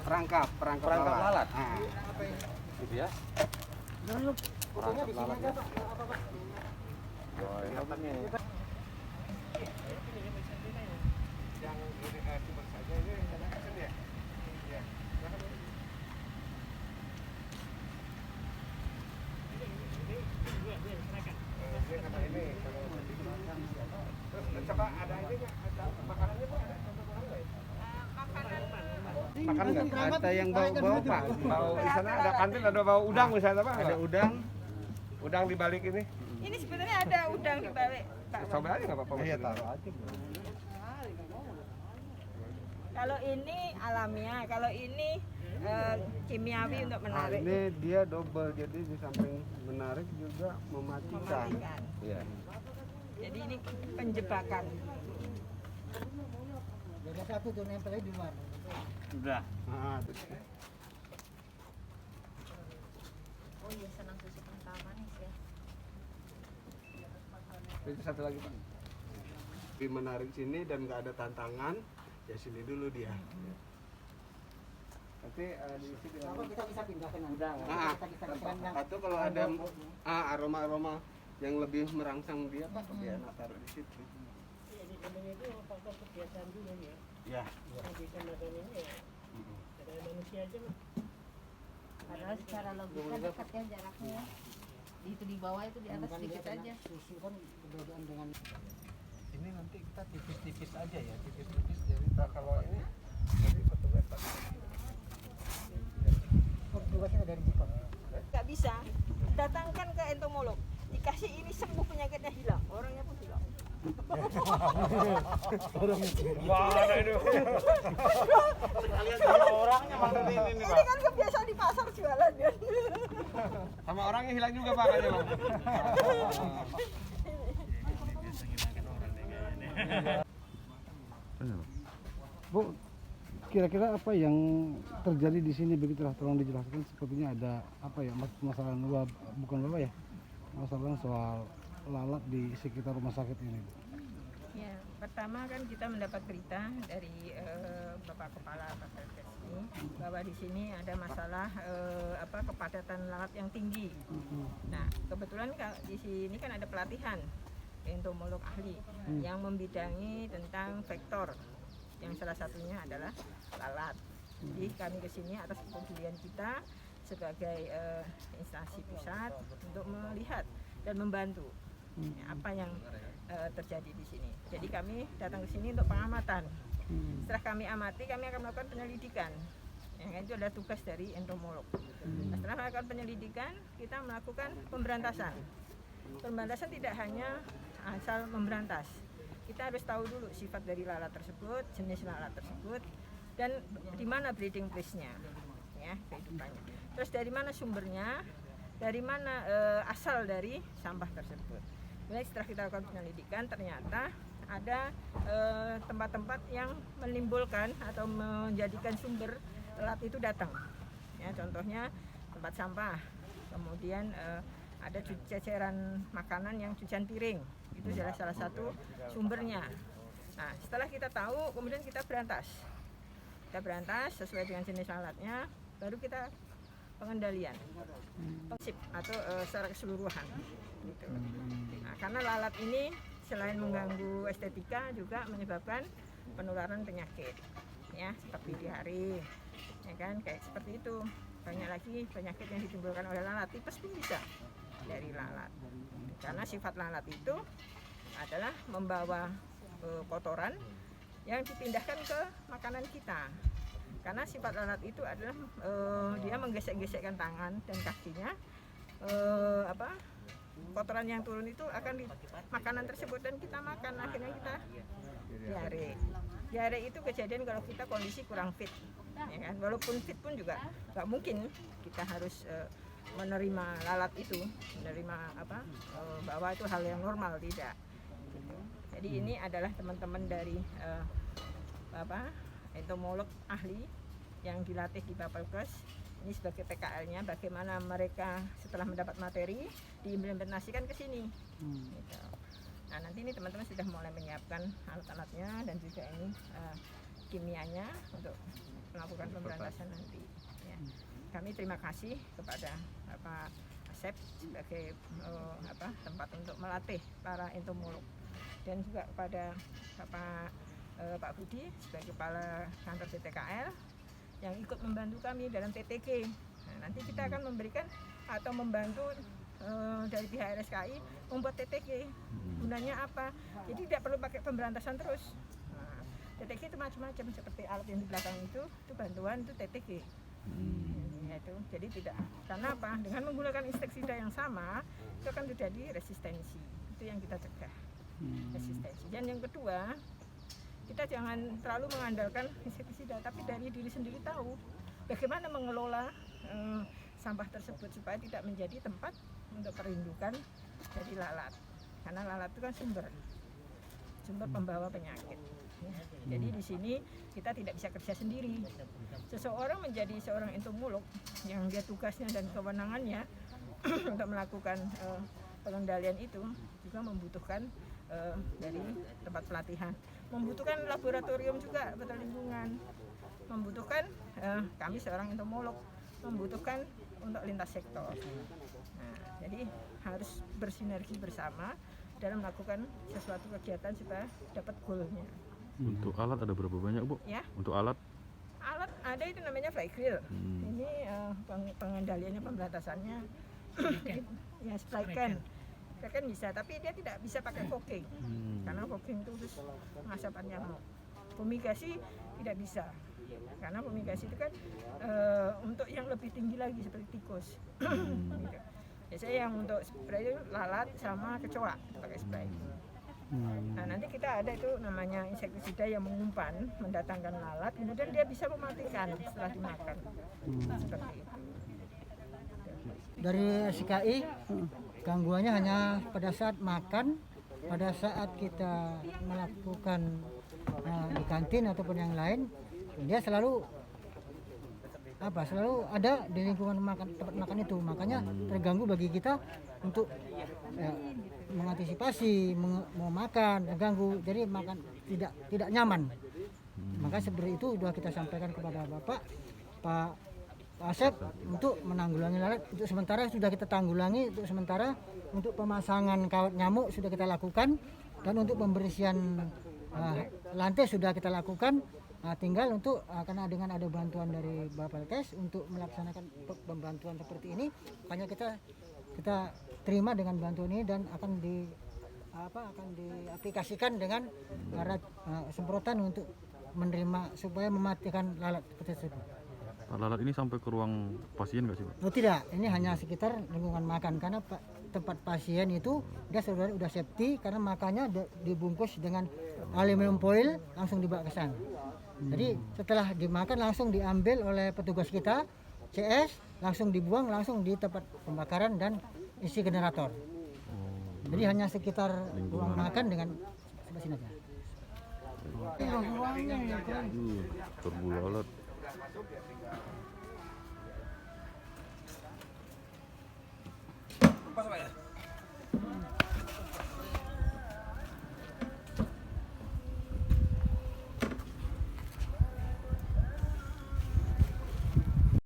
perangkap lalat. Nah. Gitu ya. Perangkap lalat ya. Oh, ini. Coba ada ini nggak? Ada makanannya Pak? Ada makan nggak? Ada yang bau Pak. Bau di sana ada kantin, ada bau udang misalnya Pak. Ada udang di balik ini. Ini sebenarnya ada udang di balik, Pak. Coba aja nggak apa-apa. Iya taruh aja. Kalau ini alamiah, kalau ini kimiawi untuk menarik. Ini dia double, jadi di samping menarik juga mematikan. Iya. Jadi ini penjebakan. Jadi satu tuh nempelnya di luar. Sudah. Nah, Oh iya, senang susu kental manis ya. itu satu lagi Pak. Di menarik sini dan nggak ada tantangan, ya sini dulu dia. Nanti diisi dengan Apa kita bisa pindahkan nanti? Nah, Kita bisa pindahkan atau kalau ada aroma-aroma yang lebih merangsang dia Pak, dia taruh di situ. Iya, di kandang itu faktor kebiasaan juga ya. Ya. Yang bisa makan ini ya, ada manusia aja Mas. Padahal secara logika dekat ya jaraknya. Itu di bawah, itu di atas sedikit aja. Susu kan berbedaan dengan Ini nanti kita tipis-tipis aja ya, tipis-tipis. Jadi kalau ini jadi petugas Pak. tugasnya dari Jepang. Nggak bisa, datangkan ke entomolog. Dikasih ini sembuh penyakitnya hilang, orangnya pun hilang. Mana itu? Sekalian sama orangnya mana ini Ini kan kebiasaan di pasar jualan ya. Sama orangnya hilang juga Pak kayaknya Pak. Bu, kira-kira apa yang terjadi di sini begitulah, tolong dijelaskan. Sepertinya ada apa ya, masalah bukan wabah ya, masalah soal lalat di sekitar rumah sakit ini. Ya, pertama kan kita mendapat berita dari Bapak Kepala Fakultas ini bahwa di sini ada masalah kepadatan lalat yang tinggi. Nah, kebetulan di sini kan ada pelatihan entomolog ahli yang membidangi tentang vektor, yang salah satunya adalah lalat. Jadi kami ke sini atas kepedulian kita sebagai instansi pusat untuk melihat dan membantu apa yang terjadi di sini. Jadi kami datang ke sini untuk pengamatan. Setelah kami amati, kami akan melakukan penyelidikan. Yang itu adalah tugas dari entomolog. Nah, setelah melakukan penyelidikan, kita melakukan pemberantasan. Pemberantasan tidak hanya asal memberantas. Kita harus tahu dulu sifat dari lalat tersebut, jenis lalat tersebut, dan di mana breeding place-nya, ya, kehidupannya. Terus dari mana sumbernya, dari mana asal dari sampah tersebut. Kemudian setelah kita lakukan penyelidikan, ternyata ada tempat-tempat yang menimbulkan atau menjadikan sumber lalat itu datang. Ya, contohnya tempat sampah, kemudian ada ceceran makanan yang cucian piring, itu adalah salah satu sumbernya. Nah, setelah kita tahu, kemudian kita berantas. Kita berantas sesuai dengan jenis lalatnya, baru kita pengendalian, prinsip atau secara keseluruhan. Gitu. Nah, karena lalat ini selain mengganggu estetika juga menyebabkan penularan penyakit, ya seperti diare, ya kan, kayak seperti itu. Banyak lagi penyakit yang ditimbulkan oleh lalat, tipes pun bisa dari lalat. Karena sifat lalat itu adalah membawa kotoran yang dipindahkan ke makanan kita. Karena sifat lalat itu adalah dia menggesek-gesekkan tangan dan kakinya, kotoran yang turun itu akan di makanan tersebut dan kita makan, akhirnya kita diare. Diare itu kejadian kalau kita kondisi kurang fit, ya kan? Walaupun fit pun juga nggak mungkin kita harus menerima lalat itu, menerima bahwa itu hal yang normal, tidak. Gitu. Jadi ini adalah teman-teman dari entomolog ahli yang dilatih di Bapelkes. Ini sebagai PKL-nya, bagaimana mereka setelah mendapat materi diimplementasikan ke sini. Gitu. Nah, nanti ini teman-teman sudah mulai menyiapkan alat-alatnya dan juga ini kimianya untuk melakukan pemberantasan nanti. Ya. Kami terima kasih kepada Bapak Asep sebagai tempat untuk melatih para entomolog, dan juga kepada Pak Budi sebagai kepala kantor BTKL yang ikut membantu kami dalam TTG. Nah, nanti kita akan memberikan atau membantu dari pihak RSKI membuat TTG. Gunanya apa? Jadi tidak perlu pakai pemberantasan terus. Nah, TTG itu macam-macam, seperti alat yang di belakang itu bantuan, itu TTG. Ya, itu. Jadi tidak, karena apa? Dengan menggunakan insektisida yang sama itu akan terjadi resistensi. Itu yang kita cegah, resistensi. Dan yang kedua, kita jangan terlalu mengandalkan insektisida, tapi dari diri sendiri tahu bagaimana mengelola sampah tersebut supaya tidak menjadi tempat untuk perindukan dari lalat, karena lalat itu kan sumber pembawa penyakit. Jadi di sini kita tidak bisa kerja sendiri. Seseorang menjadi seorang entomolog yang dia tugasnya dan kewenangannya untuk melakukan pengendalian itu juga membutuhkan dari tempat pelatihan, membutuhkan laboratorium juga betul lingkungan, membutuhkan kami seorang entomolog, membutuhkan untuk lintas sektor. Nah, jadi harus bersinergi bersama dalam melakukan sesuatu kegiatan supaya dapat goalnya. Untuk alat ada berapa banyak, Bu? Ya. Untuk alat? Alat ada, itu namanya fly grill. Ini pengendaliannya, pemberantasannya ya spray can. Spray can bisa, tapi dia tidak bisa pakai fogging. Karena fogging itu terus mengasapkan nyamuk. Fumigasi tidak bisa. Karena fumigasi itu kan untuk yang lebih tinggi lagi seperti tikus. Gitu. Biasanya yang untuk spray lalat sama kecoa pakai spray. Nah, nanti kita ada itu namanya insektisida yang mengumpan, mendatangkan lalat, kemudian dia bisa mematikan setelah dimakan. Seperti itu. Dari SKI gangguannya hanya pada saat makan, pada saat kita melakukan di kantin ataupun yang lain, dia selalu ada di lingkungan tempat makan itu, makanya terganggu bagi kita untuk mengantisipasi mau makan, terganggu, jadi makan tidak nyaman. Maka seperti itu sudah kita sampaikan kepada Pak Asep untuk menanggulangi lalat. Untuk sementara sudah kita tanggulangi, untuk sementara untuk pemasangan kawat nyamuk sudah kita lakukan, dan untuk pembersihan lantai sudah kita lakukan. Nah, tinggal untuk karena dengan ada bantuan dari Bapelkes untuk melaksanakan pembantuan seperti ini, makanya kita terima dengan bantuan ini dan akan diaplikasikan dengan semprotan untuk menerima supaya mematikan lalat tersebut. Lalat ini sampai ke ruang pasien nggak sih, Pak? Oh tidak, ini hanya sekitar lingkungan makan, karena tempat pasien itu dia sudah safety karena makannya dibungkus dengan aluminium foil langsung dibawa ke sana. Jadi setelah dimakan langsung diambil oleh petugas kita CS, langsung dibuang langsung di tempat pembakaran dan isi generator. Jadi hanya sekitar ruang makan dengan sebelah sini aja. Serbu lalat. Pas Pak ya?